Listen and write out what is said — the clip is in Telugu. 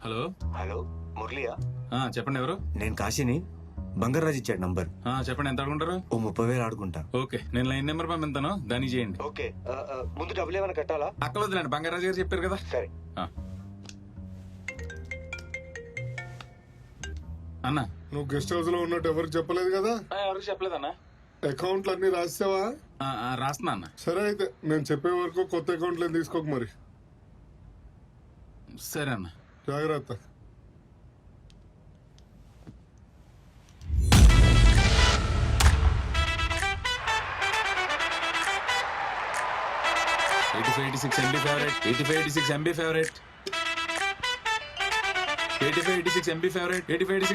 Hello hello మురళియా? చెప్పండి ఎవరు? నేను కాశీని. బంగారాజు ఇచ్చాడు నంబర్. చెప్పండి ఎంత అడుగుంటారు? ఓ 30,000 ఆడుకుంటా. ఓకే, నేను లైన్ నెంబర్ పంపిస్తాను, దాన్ని చేయండి. ఓకే, ముందు డబ్బులు ఏమైనా కట్టాలా? అక్కర్లేదులేండి, బంగారాజు గారు చెప్పారు కదా. సరే. అన్న నువ్వు గెస్ట్ హౌస్ లో ఉన్నట్టు ఎవరికి చెప్పలేదు కదా? ఎవరికి చెప్పలేదన్నా. అకౌంట్లు అన్ని రాసావా? రాస్తున్నా అన్న. సరే అయితే నేను చెప్పే వరకు కొత్త అకౌంట్లు ఏం తీసుకోక మరి. సరే అన్న. జాగ్రత్త. MB favorite. 8586 MB favorite. 8586 MB favorite. 8586